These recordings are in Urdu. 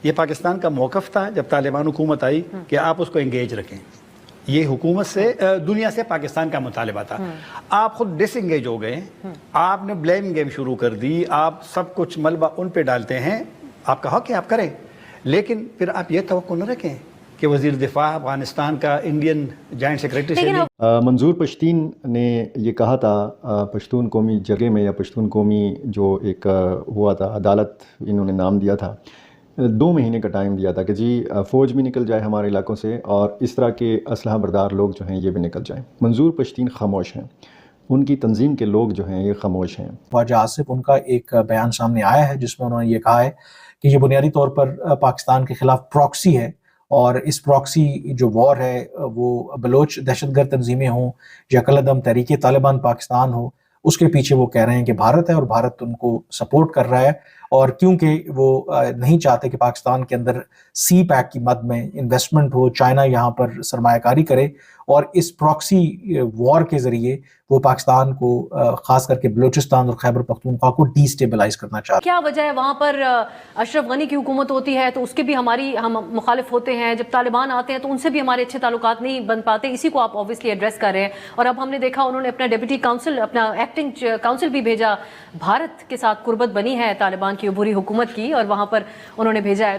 یہ پاکستان کا موقف تھا جب طالبان حکومت آئی کہ آپ اس کو انگیج رکھیں. یہ حکومت سے دنیا سے پاکستان کا مطالبہ تھا. آپ خود ڈس انگیج ہو گئے, آپ نے بلیم گیم شروع کر دی, آپ سب کچھ ملبہ ان پہ ڈالتے ہیں. آپ کا حق ہے, آپ کریں, لیکن پھر آپ یہ توقع نہ رکھیں کہ وزیر دفاع افغانستان کا انڈین جوائنٹ سیکریٹری سے منظور پشتین نے یہ کہا تھا پشتون قومی جرگے میں, یا پشتون قومی جو ایک ہوا تھا عدالت انہوں نے نام دیا تھا, 2 مہینے کا ٹائم دیا تھا کہ جی فوج بھی نکل جائے ہمارے علاقوں سے اور اس طرح کے اسلحہ بردار لوگ جو ہیں یہ بھی نکل جائیں. منظور پشتین خاموش ہیں, ان کی تنظیم کے لوگ جو ہیں یہ خاموش ہیں. خواجہ آصف ان کا ایک بیان سامنے آیا ہے جس میں انہوں نے یہ کہا ہے کہ یہ بنیادی طور پر پاکستان کے خلاف پراکسی ہے, اور اس پراکسی جو وار ہے وہ بلوچ دہشت گرد تنظیمیں ہوں یا کالعدم تحریک طالبان پاکستان ہو, اس کے پیچھے وہ کہہ رہے ہیں کہ بھارت ہے اور بھارت ان کو سپورٹ کر رہا ہے. اور کیونکہ وہ نہیں چاہتے کہ پاکستان کے اندر سی پیک کی مد میں انویسٹمنٹ ہو, چائنا یہاں پر سرمایہ کاری کرے, اور اس پراکسی وار کے ذریعے وہ پاکستان کو خاص کر کے بلوچستان اور خیبر پختونخوا کو ڈی سٹیبلائز کرنا چاہتے ہیں. کیا وجہ ہے وہاں پر اشرف غنی کی حکومت ہوتی ہے تو اس کے بھی ہم مخالف ہوتے ہیں, جب طالبان آتے ہیں تو ان سے بھی ہمارے اچھے تعلقات نہیں بن پاتے. اسی کو آپ اوبویسلی ایڈریس کر رہے ہیں. اور اب ہم نے دیکھا انہوں نے اپنا ڈیپٹی کاؤنسل, اپنا ایکٹنگ کاؤنسل بھی بھیجا. بھارت کے ساتھ قربت بنی ہے طالبان کی عبوری حکومت کی, اور وہاں پر انہوں نے بھیجا ہے.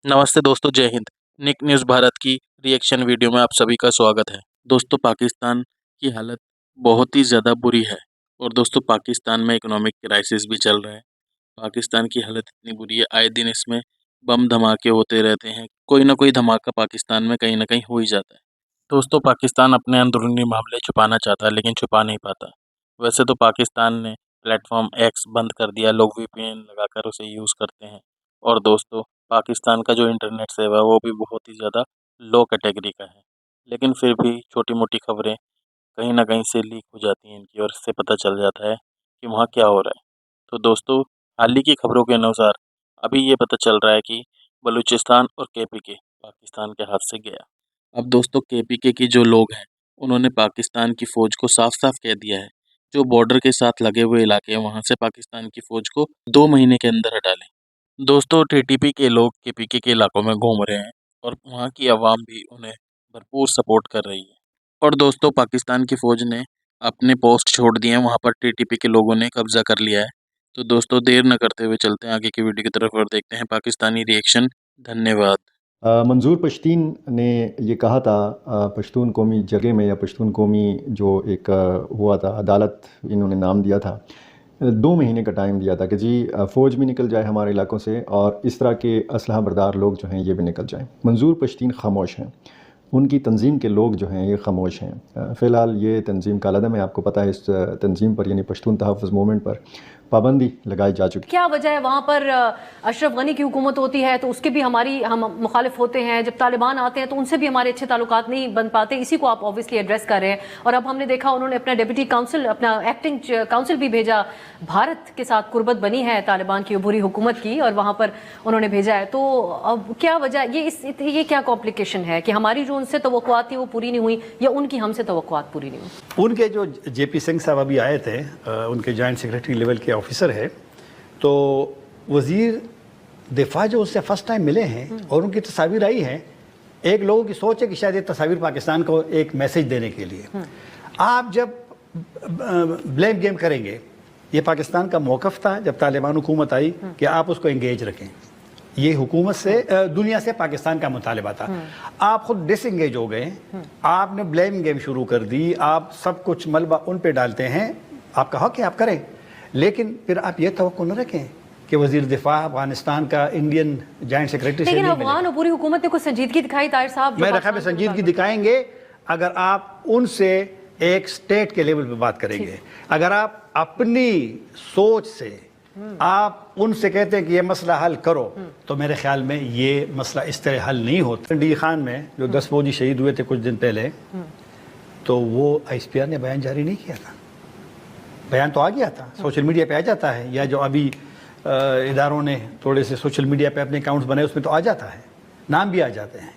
نمستے دوستو, جے ہند. نک نیوز بھارت کی ریئیکشن ویڈیو میں آپ سبھی کا سواگت ہے. دوستو, پاکستان کی حالت بہت ہی زیادہ بری ہے, اور دوستو پاکستان میں اکنامک کرائسس بھی چل رہا ہے. پاکستان کی حالت اتنی بری ہے, آئے دن اس میں بم دھماکے ہوتے رہتے ہیں. کوئی نہ کوئی دھماکہ پاکستان میں کہیں نہ کہیں ہو ہی جاتا ہے. دوستو, پاکستان اپنے اندرونی معاملے چھپانا چاہتا ہے لیکن چھپا نہیں پاتا. ویسے تو پاکستان نے پلیٹ فارم ایکس بند کر دیا, لوگ وی پی این لگا کر اسے یوز کرتے ہیں. اور دوستو, پاکستان کا جو انٹرنیٹ سیوا ہے وہ بھی بہت ہی زیادہ لو کیٹیگری کا ہے, لیکن پھر بھی چھوٹی موٹی خبریں کہیں نہ کہیں سے لیک ہو جاتی ہیں ان کی, اور اس سے پتہ چل جاتا ہے کہ وہاں کیا ہو رہا ہے. تو دوستو, حال ہی کی خبروں کے انوسار ابھی یہ پتہ چل رہا ہے کہ بلوچستان اور کے پی کے پاکستان کے ہاتھ سے گیا. اب دوستو, کے پی کے جو لوگ ہیں انہوں نے پاکستان کی فوج کو صاف صاف کہہ دیا ہے جو بارڈر کے ساتھ لگے ہوئے علاقے ہیں وہاں سے پاکستان کی فوج کو 2 مہینے کے اندر ہٹا لیں. دوستو, ٹی ٹی پی کے لوگ کے پی کے علاقوں میں گھوم رہے ہیں اور وہاں کی عوام بھی انہیں بھرپور سپورٹ کر رہی ہے. اور دوستو, پاکستان کی فوج نے اپنے پوسٹ چھوڑ دیے ہیں, وہاں پر ٹی ٹی پی کے لوگوں نے قبضہ کر لیا ہے. تو دوستو, دیر نہ کرتے ہوئے چلتے ہیں آگے کی ویڈیو کی طرف اور دیکھتے ہیں پاکستانی ریئیکشن. دھنیہ واد. منظور پشتین نے یہ کہا تھا پشتون قومی جرگے میں, یا پشتون قومی جو ایک ہوا تھا عدالت انہوں نے نام دیا تھا, 2 مہینے کا ٹائم دیا تھا کہ جی فوج بھی نکل جائے ہمارے علاقوں سے اور اس طرح کے اسلحہ بردار لوگ جو ہیں یہ بھی نکل جائیں. منظور پشتین خاموش ہیں, ان کی تنظیم کے لوگ جو ہیں یہ خاموش ہیں. فی الحال یہ تنظیم کالعدم ہے, آپ کو پتہ ہے اس تنظیم پر یعنی پشتون تحفظ موومنٹ پر پابندی لگائی جا چکی. کیا وجہ ہے وہاں پر اشرف غنی کی حکومت ہوتی ہے تو اس کے بھی ہم مخالف ہوتے ہیں, جب طالبان آتے ہیں تو ان سے بھی ہمارے اچھے تعلقات نہیں بن پاتے. اسی کو آپ اوبویسلی ایڈریس کر رہے ہیں. اور اب ہم نے دیکھا انہوں نے اپنا ڈیپٹی کاؤنسل, اپنا ایکٹنگ کاؤنسل بھی بھیجا. بھارت کے ساتھ قربت بنی ہے طالبان کی عبوری حکومت کی, اور وہاں پر انہوں نے بھیجا ہے. تو اب کیا وجہ, یہ کیا کمپلیکیشن ہے کہ ہماری جو ان سے توقعات تھیں وہ پوری نہیں ہوئی, یا ان کی ہم سے توقعات پوری نہیں ہوئی؟ ان کے جو جے پی سنگھ صاحب ابھی آئے تھے, ان کے جوائنٹ سیکریٹری لیول کے آفیسر ہے, تو وزیر دفاع جو اس سے فرسٹ ٹائم ملے ہیں اور ان کی تصاویر آئی ہیں, ایک لوگوں کی سوچ ہے کہ شاید یہ تصاویر پاکستان کو ایک میسج دینے کے لیے. آپ جب بلیم گیم کریں گے, یہ پاکستان کا موقف تھا جب طالبان حکومت آئی کہ آپ اس کو انگیج رکھیں. یہ حکومت سے دنیا سے پاکستان کا مطالبہ تھا. آپ خود ڈس انگیج ہو گئے, آپ نے بلیم گیم شروع کر دی, آپ سب کچھ ملبہ ان پہ ڈالتے ہیں. آپ کا حق ہے, آپ کریں, لیکن پھر آپ یہ توقع نہ رکھیں کہ وزیر دفاع افغانستان کا انڈین جوائنٹ سیکریٹری سے. لیکن افغان اور پوری حکومت نے کوئی سنجیدگی دکھائی طاہر صاحب؟ میرے خیال میں سنجیدگی دکھائیں گے اگر آپ ان سے ایک سٹیٹ کے لیول پہ بات کریں گے. اگر آپ اپنی سوچ سے آپ ان سے کہتے ہیں کہ یہ مسئلہ حل کرو, تو میرے خیال میں یہ مسئلہ اس طرح حل نہیں ہوتا. ڈی خان میں جو 10 فوجی شہید ہوئے تھے کچھ دن پہلے, تو وہ آئی ایس پی آر نے بیان جاری نہیں کیا تھا. بیان تو آ گیا تھا, سوشل میڈیا پہ آ جاتا ہے, یا جو ابھی اداروں نے تھوڑے سے سوشل میڈیا پہ اپنے اکاؤنٹس بنائے اس میں تو آ جاتا ہے, نام بھی آ جاتے ہیں,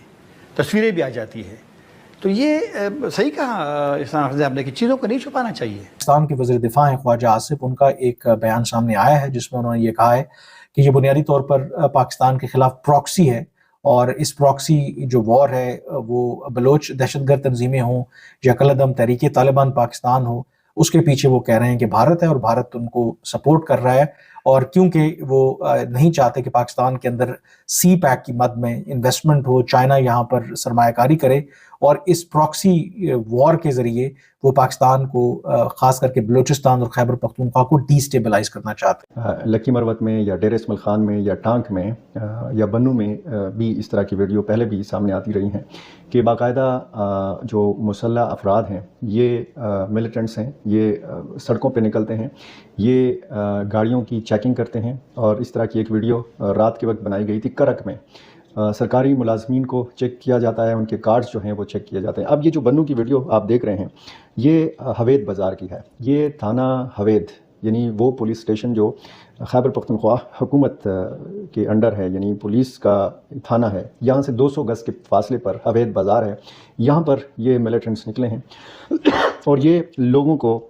تصویریں بھی آ جاتی ہے. تو یہ صحیح کہا احسان حافظ آپ نے کہ چیزوں کو نہیں چھپانا چاہیے. پاکستان کے وزیر دفاع ہیں خواجہ آصف، ان کا ایک بیان سامنے آیا ہے جس میں انہوں نے یہ کہا ہے کہ یہ بنیادی طور پر پاکستان کے خلاف پراکسی ہے، اور اس پراکسی جو وار ہے وہ بلوچ دہشت گرد تنظیمیں ہوں یا کالعدم تحریک طالبان پاکستان ہو، اس کے پیچھے وہ کہہ رہے ہیں کہ بھارت ہے، اور بھارت ان کو سپورٹ کر رہا ہے، اور کیونکہ وہ نہیں چاہتے کہ پاکستان کے اندر سی پیک کی مد میں انویسٹمنٹ ہو، چائنا یہاں پر سرمایہ کاری کرے، اور اس پراکسی وار کے ذریعے وہ پاکستان کو خاص کر کے بلوچستان اور خیبر پختونخوا کو ڈی اسٹیبلائز کرنا چاہتے ہیں. لکی مروت میں یا ڈیر اسماعیل خان میں یا ٹانک میں یا بنو میں بھی اس طرح کی ویڈیو پہلے بھی سامنے آتی رہی ہیں کہ باقاعدہ جو مسلح افراد ہیں، یہ ملیٹنٹس ہیں، یہ سڑکوں پہ نکلتے ہیں، یہ گاڑیوں کی چیکنگ کرتے ہیں. اور اس طرح کی ایک ویڈیو رات کے وقت بنائی گئی تھی کرک میں. سرکاری ملازمین کو چیک کیا جاتا ہے، ان کے کارڈز جو ہیں وہ چیک کیے جاتے ہیں. اب یہ جو بنو کی ویڈیو آپ دیکھ رہے ہیں یہ حوید بازار کی ہے. یہ تھانہ حوید یعنی وہ پولیس اسٹیشن جو خیبر پختونخوا حکومت کے انڈر ہے، یعنی پولیس کا تھانہ ہے. یہاں سے 200 گز کے فاصلے پر حوید بازار ہے. یہاں پر یہ ملیٹنٹس نکلے ہیں اور یہ لوگوں کو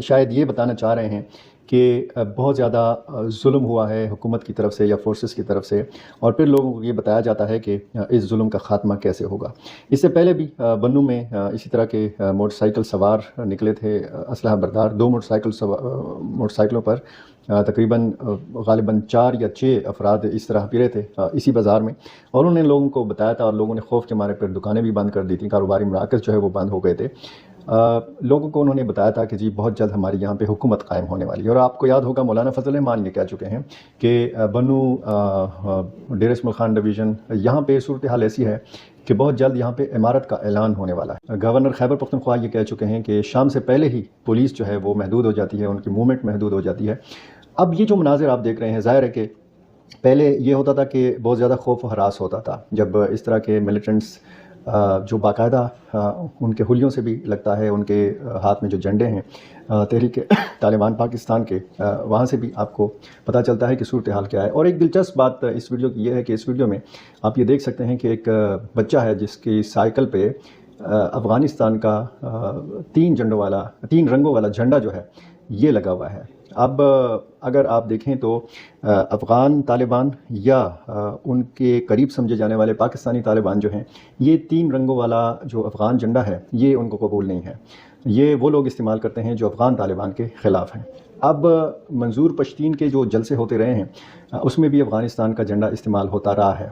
شاید یہ بتانا چاہ رہے ہیں کہ بہت زیادہ ظلم ہوا ہے حکومت کی طرف سے یا فورسز کی طرف سے، اور پھر لوگوں کو یہ بتایا جاتا ہے کہ اس ظلم کا خاتمہ کیسے ہوگا. اس سے پہلے بھی بنو میں اسی طرح کے موٹر سائیکل سوار نکلے تھے اسلحہ بردار. 2 موٹر سائیکلوں پر تقریباً غالباً 4 یا 6 افراد اس طرح پھرے تھے اسی بازار میں، اور انہوں نے لوگوں کو بتایا تھا، اور لوگوں نے خوف کے مارے پھر دکانیں بھی بند کر دی تھیں، کاروباری مراکز جو ہے وہ بند ہو گئے تھے. لوگوں کو انہوں نے بتایا تھا کہ جی بہت جلد ہماری یہاں پہ حکومت قائم ہونے والی ہے. اور آپ کو یاد ہوگا مولانا فضل الرحمان یہ کہہ چکے ہیں کہ بنو ڈیر اسماعیل خان ڈویژن یہاں پہ صورتحال ایسی ہے کہ بہت جلد یہاں پہ امارت کا اعلان ہونے والا ہے. گورنر خیبر پختونخوا یہ کہہ چکے ہیں کہ شام سے پہلے ہی پولیس جو ہے وہ محدود ہو جاتی ہے، ان کی موومنٹ محدود ہو جاتی ہے. اب یہ جو مناظر آپ دیکھ رہے ہیں، ظاہر ہے کہ پہلے یہ ہوتا تھا کہ بہت زیادہ خوف و ہراس ہوتا تھا جب اس طرح کے ملیٹنٹس جو باقاعدہ ان کے حلیوں سے بھی لگتا ہے، ان کے ہاتھ میں جو جھنڈے ہیں تحریک طالبان پاکستان کے، وہاں سے بھی آپ کو پتہ چلتا ہے کہ صورتحال کیا ہے. اور ایک دلچسپ بات اس ویڈیو کی یہ ہے کہ اس ویڈیو میں آپ یہ دیکھ سکتے ہیں کہ ایک بچہ ہے جس کی سائیکل پہ افغانستان کا 3 رنگوں والا جھنڈا جو ہے یہ لگا ہوا ہے. اب اگر آپ دیکھیں تو افغان طالبان یا ان کے قریب سمجھے جانے والے پاکستانی طالبان جو ہیں، یہ 3 رنگوں والا جو افغان جھنڈا ہے یہ ان کو قبول نہیں ہے. یہ وہ لوگ استعمال کرتے ہیں جو افغان طالبان کے خلاف ہیں. اب منظور پشتین کے جو جلسے ہوتے رہے ہیں اس میں بھی افغانستان کا جھنڈا استعمال ہوتا رہا ہے.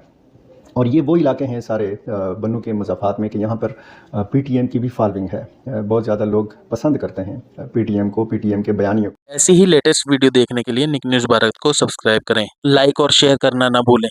اور یہ وہ علاقے ہیں سارے بنو کے مضافات میں کہ یہاں پر پی ٹی ایم کی بھی فالوئنگ ہے. بہت زیادہ لوگ پسند کرتے ہیں پی ٹی ایم کو، پی ٹی ایم کے بیانیوں کو. ایسی ہی لیٹسٹ ویڈیو دیکھنے کے لیے نک نیوز بھارت کو سبسکرائب کریں، لائک اور شیئر کرنا نہ بھولیں.